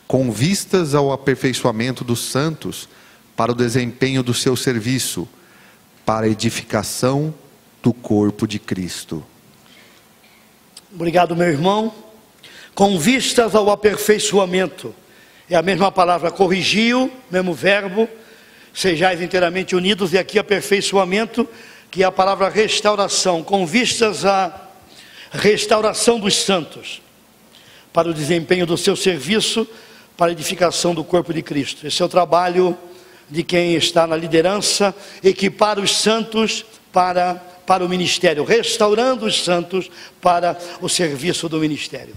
com vistas ao aperfeiçoamento dos santos, para o desempenho do seu serviço, para a edificação do corpo de Cristo. Obrigado, meu irmão. Com vistas ao aperfeiçoamento, é a mesma palavra, corrigiu, mesmo verbo, sejais inteiramente unidos, e aqui aperfeiçoamento, que é a palavra restauração, com vistas à restauração dos santos, para o desempenho do seu serviço, para a edificação do corpo de Cristo. Esse é o trabalho de quem está na liderança, equipar os santos para o ministério, restaurando os santos para o serviço do ministério.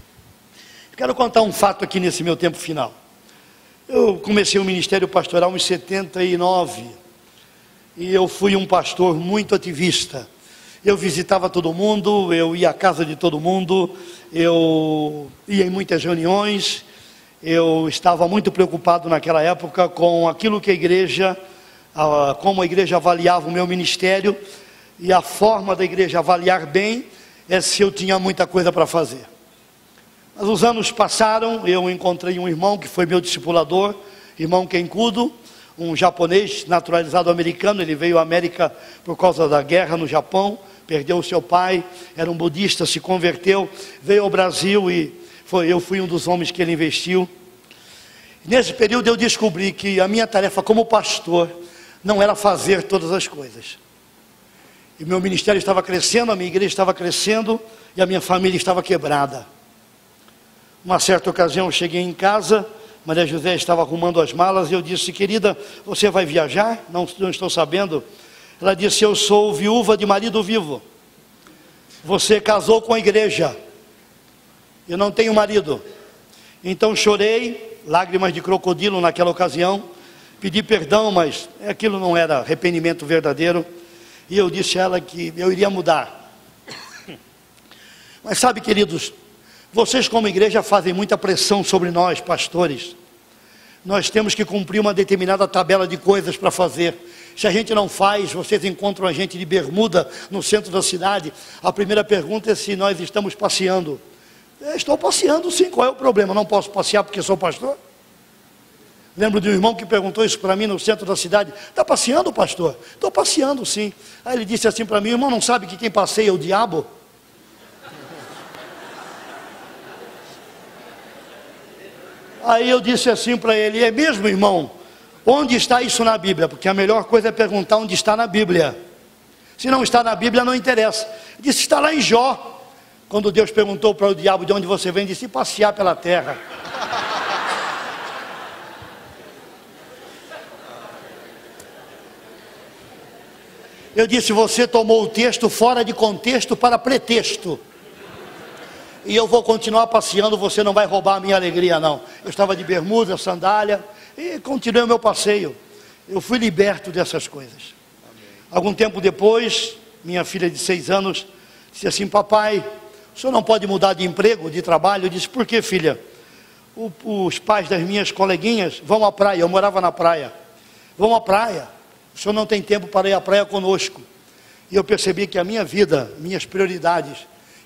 Eu quero contar um fato aqui nesse meu tempo final. Eu comecei o ministério pastoral em 79, e eu fui um pastor muito ativista. Eu visitava todo mundo, eu ia à casa de todo mundo, eu ia em muitas reuniões. Eu estava muito preocupado naquela época com aquilo que como a igreja avaliava o meu ministério, e a forma da igreja avaliar bem é se eu tinha muita coisa para fazer. Mas os anos passaram, eu encontrei um irmão que foi meu discipulador, irmão Kenkudo, um japonês naturalizado americano. Ele veio à América por causa da guerra no Japão, perdeu o seu pai, era um budista, se converteu, veio ao Brasil e eu fui um dos homens que ele investiu. Nesse período eu descobri que a minha tarefa como pastor não era fazer todas as coisas. E meu ministério estava crescendo, a minha igreja estava crescendo e a minha família estava quebrada. Uma certa ocasião eu cheguei em casa, Maria José estava arrumando as malas e eu disse: querida, você vai viajar? Não estou sabendo. Ela disse: eu sou viúva de marido vivo. Você casou com a igreja. Eu não tenho marido. Então chorei, lágrimas de crocodilo naquela ocasião. Pedi perdão, mas aquilo não era arrependimento verdadeiro. E eu disse a ela que eu iria mudar. Mas sabe, queridos, vocês como igreja fazem muita pressão sobre nós, pastores. Nós temos que cumprir uma determinada tabela de coisas para fazer. Se a gente não faz, vocês encontram a gente de bermuda no centro da cidade. A primeira pergunta é se nós estamos passeando. Estou passeando sim, qual é o problema? Não posso passear porque sou pastor? Lembro de um irmão que perguntou isso para mim no centro da cidade: está passeando, pastor? Estou passeando sim. Aí ele disse assim para mim: irmão, não sabe que quem passeia é o diabo? Aí eu disse assim para ele: é mesmo, irmão? Onde está isso na Bíblia? Porque a melhor coisa é perguntar onde está na Bíblia. Se não está na Bíblia, não interessa. Ele disse: está lá em Jó. Quando Deus perguntou para o diabo de onde você vem, disse: passear pela terra. Eu disse: você tomou o texto fora de contexto para pretexto. E eu vou continuar passeando, você não vai roubar a minha alegria não. Eu estava de bermuda, sandália, e continuei o meu passeio. Eu fui liberto dessas coisas. Amém. Algum tempo depois, minha filha de 6 anos disse assim: papai, o senhor não pode mudar de emprego, de trabalho? Eu disse: por que, filha? Os pais das minhas coleguinhas vão à praia, eu morava na praia, vão à praia. O senhor não tem tempo para ir à praia conosco. E eu percebi que a minha vida, minhas prioridades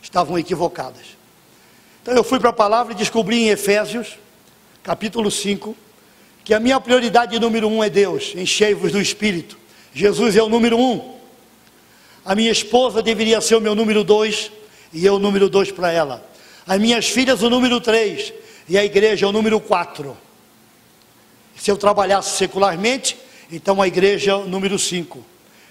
estavam equivocadas. Então eu fui para a palavra e descobri em Efésios, capítulo 5, que a minha prioridade número 1 é Deus. Enchei-vos do Espírito. Jesus é o número 1. A minha esposa deveria ser o meu número 2, e eu o número 2 para ela. As minhas filhas o número 3, e a igreja é o número 4. Se eu trabalhasse secularmente, então a igreja é o número 5.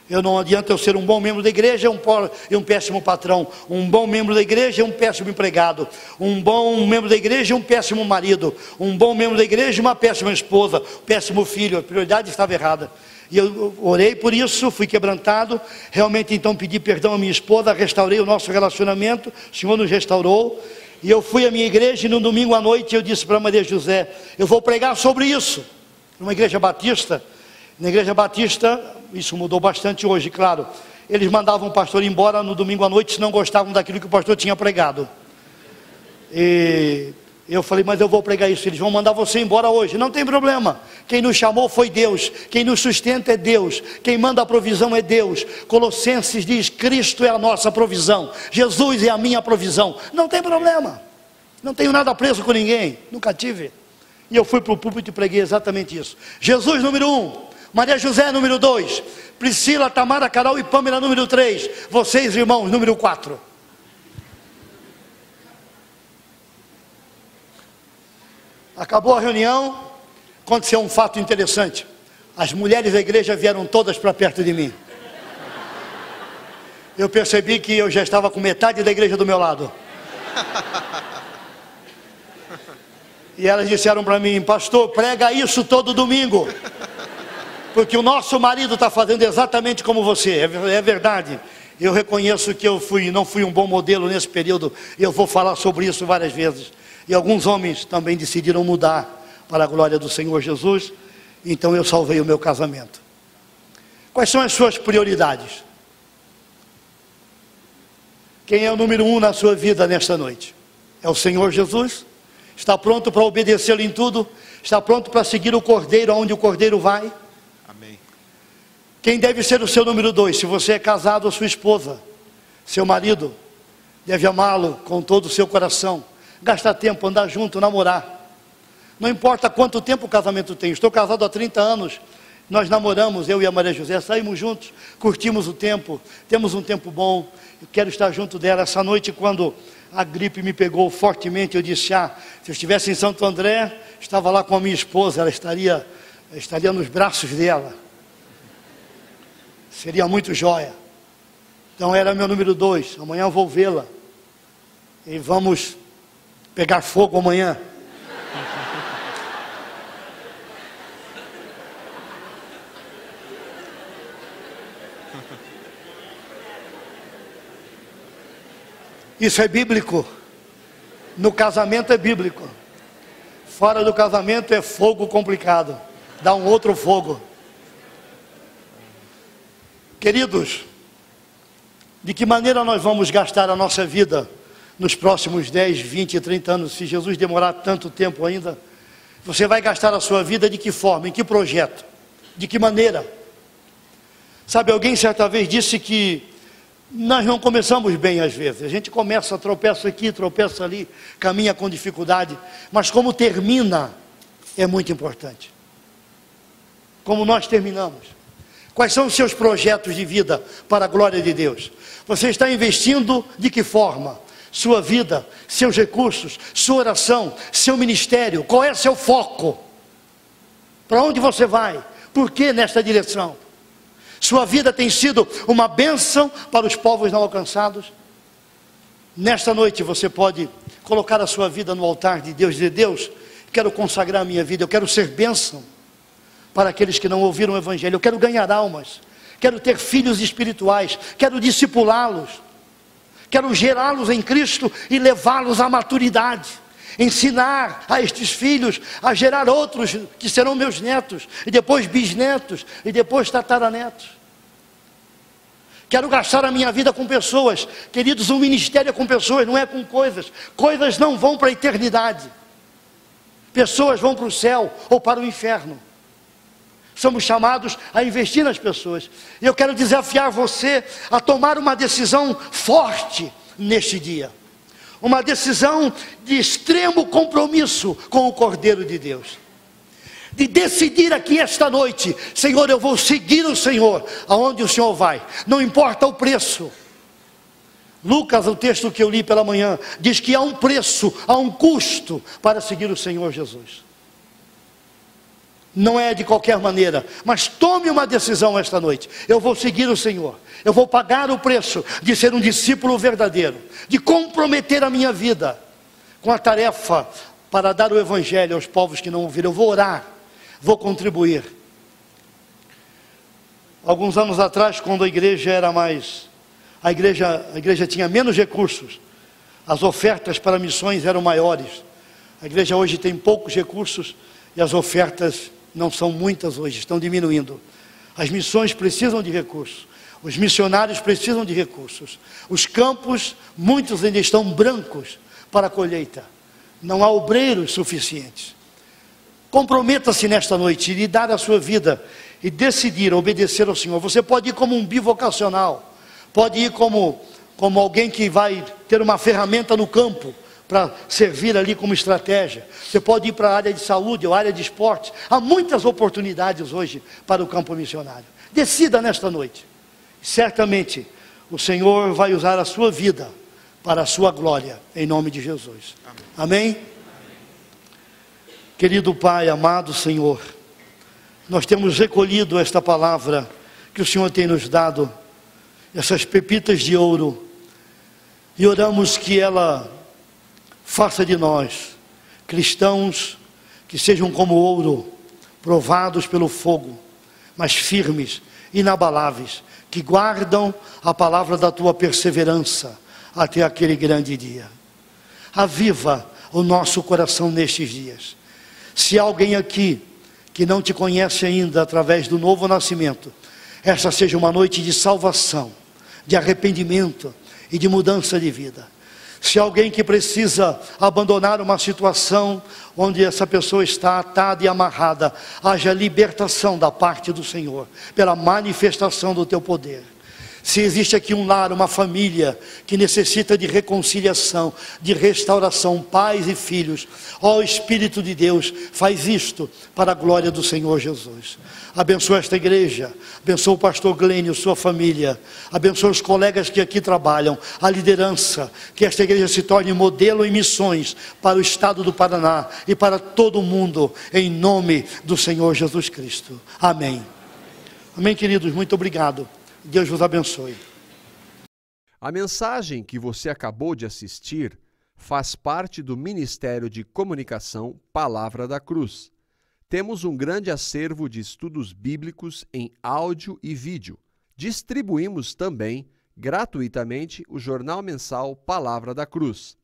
Não adianta eu ser um bom membro da igreja e um péssimo patrão. Um bom membro da igreja e um péssimo empregado. Um bom membro da igreja e um péssimo marido. Um bom membro da igreja e uma péssima esposa. Péssimo filho. A prioridade estava errada. E eu orei por isso, fui quebrantado. Realmente então pedi perdão à minha esposa, restaurei o nosso relacionamento. O Senhor nos restaurou. E eu fui à minha igreja e no domingo à noite eu disse para Maria José: eu vou pregar sobre isso. Numa igreja batista. Na igreja batista, isso mudou bastante hoje, claro. Eles mandavam o pastor embora no domingo à noite se não gostavam daquilo que o pastor tinha pregado. E eu falei: mas eu vou pregar isso. Eles vão mandar você embora hoje. Não tem problema. Quem nos chamou foi Deus. Quem nos sustenta é Deus. Quem manda a provisão é Deus. Colossenses diz: Cristo é a nossa provisão. Jesus é a minha provisão. Não tem problema. Não tenho nada preso com ninguém. Nunca tive. E eu fui para o púlpito e preguei exatamente isso. Jesus número 1. Maria José, número 2, Priscila, Tamara, Carol e Pâmela, número 3, vocês irmãos, número 4. Acabou a reunião, aconteceu um fato interessante. As mulheres da igreja vieram todas para perto de mim. Eu percebi que eu já estava com metade da igreja do meu lado. E elas disseram para mim: pastor, prega isso todo domingo. Porque o nosso marido está fazendo exatamente como você. É verdade. Eu reconheço que não fui um bom modelo nesse período. Eu vou falar sobre isso várias vezes. E alguns homens também decidiram mudar para a glória do Senhor Jesus. Então eu salvei o meu casamento. Quais são as suas prioridades? Quem é o número 1 na sua vida nesta noite? É o Senhor Jesus? Está pronto para obedecê-lo em tudo? Está pronto para seguir o Cordeiro aonde o Cordeiro vai? Quem deve ser o seu número 2? Se você é casado, a sua esposa, seu marido, deve amá-lo com todo o seu coração, gastar tempo, andar junto, namorar. Não importa quanto tempo o casamento tem. Estou casado há 30 anos Nós namoramos, eu e a Maria José, saímos juntos, curtimos o tempo, temos um tempo bom. Eu quero estar junto dela. Essa noite, quando a gripe me pegou fortemente, eu disse, se eu estivesse em Santo André, estava lá com a minha esposa, ela estaria nos braços dela. Seria muito jóia. Então era meu número 2, amanhã eu vou vê-la. E vamos pegar fogo amanhã. Isso é bíblico. No casamento é bíblico. Fora do casamento é fogo complicado. Dá um outro fogo. Queridos, de que maneira nós vamos gastar a nossa vida nos próximos 10, 20, 30 anos? Se Jesus demorar tanto tempo ainda, você vai gastar a sua vida de que forma? Em que projeto? De que maneira? Sabe, alguém certa vez disse que nós não começamos bem às vezes. A gente começa, tropeça aqui, tropeça ali, caminha com dificuldade. Mas como termina é muito importante. Como nós terminamos. Quais são os seus projetos de vida para a glória de Deus? Você está investindo de que forma? Sua vida, seus recursos, sua oração, seu ministério. Qual é seu foco? Para onde você vai? Por que nesta direção? Sua vida tem sido uma bênção para os povos não alcançados? Nesta noite você pode colocar a sua vida no altar de Deus e dizer, Deus, quero consagrar a minha vida, eu quero ser bênção para aqueles que não ouviram o Evangelho, eu quero ganhar almas, quero ter filhos espirituais, quero discipulá-los, quero gerá-los em Cristo e levá-los à maturidade, ensinar a estes filhos a gerar outros que serão meus netos, e depois bisnetos, e depois tataranetos. Quero gastar a minha vida com pessoas. Queridos, um ministério é com pessoas, não é com coisas. Coisas não vão para a eternidade. Pessoas vão para o céu ou para o inferno. Somos chamados a investir nas pessoas. E eu quero desafiar você a tomar uma decisão forte neste dia. Uma decisão de extremo compromisso com o Cordeiro de Deus. De decidir aqui esta noite, Senhor, eu vou seguir o Senhor, aonde o Senhor vai, não importa o preço. Lucas, o texto que eu li pela manhã, diz que há um preço, há um custo para seguir o Senhor Jesus. Não é de qualquer maneira, mas tome uma decisão esta noite. Eu vou seguir o Senhor, eu vou pagar o preço de ser um discípulo verdadeiro, de comprometer a minha vida com a tarefa para dar o Evangelho aos povos que não ouviram. Eu vou orar, vou contribuir. Alguns anos atrás, quando a igreja era mais... A igreja tinha menos recursos, as ofertas para missões eram maiores. A igreja hoje tem poucos recursos e as ofertas não são muitas hoje, estão diminuindo. As missões precisam de recursos, os missionários precisam de recursos. Os campos, muitos ainda estão brancos para a colheita. Não há obreiros suficientes. Comprometa-se nesta noite e dar a sua vida e decidir obedecer ao Senhor. Você pode ir como um bivocacional, pode ir como alguém que vai ter uma ferramenta no campo para servir ali como estratégia. Você pode ir para a área de saúde ou área de esportes. Há muitas oportunidades hoje para o campo missionário. Decida nesta noite. Certamente o Senhor vai usar a sua vida para a sua glória, em nome de Jesus. Amém? Amém? Querido Pai, amado Senhor, nós temos recolhido esta palavra que o Senhor tem nos dado, essas pepitas de ouro, e oramos que ela faça de nós cristãos que sejam como ouro, provados pelo fogo, mas firmes, inabaláveis, que guardam a palavra da tua perseverança até aquele grande dia. Aviva o nosso coração nestes dias. Se há alguém aqui que não te conhece ainda através do novo nascimento, esta seja uma noite de salvação, de arrependimento e de mudança de vida. Se há alguém que precisa abandonar uma situação onde essa pessoa está atada e amarrada, haja libertação da parte do Senhor, pela manifestação do teu poder. Se existe aqui um lar, uma família que necessita de reconciliação, de restauração, pais e filhos, ó Espírito de Deus, faz isto para a glória do Senhor Jesus. Abençoa esta igreja, abençoa o pastor Glênio, sua família, abençoa os colegas que aqui trabalham, a liderança, que esta igreja se torne modelo em missões para o estado do Paraná e para todo o mundo, em nome do Senhor Jesus Cristo. Amém. Amém, queridos, muito obrigado. Deus vos abençoe. A mensagem que você acabou de assistir faz parte do Ministério de Comunicação Palavra da Cruz. Temos um grande acervo de estudos bíblicos em áudio e vídeo. Distribuímos também, gratuitamente, o jornal mensal Palavra da Cruz.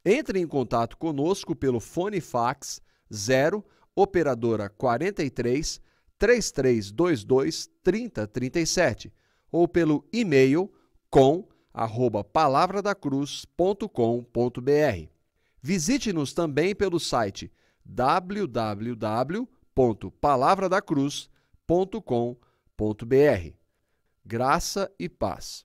Entre em contato conosco pelo fone fax 0 operadora 43 3322 3037 ou pelo e-mail com@palavradacruz.com.br. Visite-nos também pelo site www.palavradacruz.com.br. Graça e paz.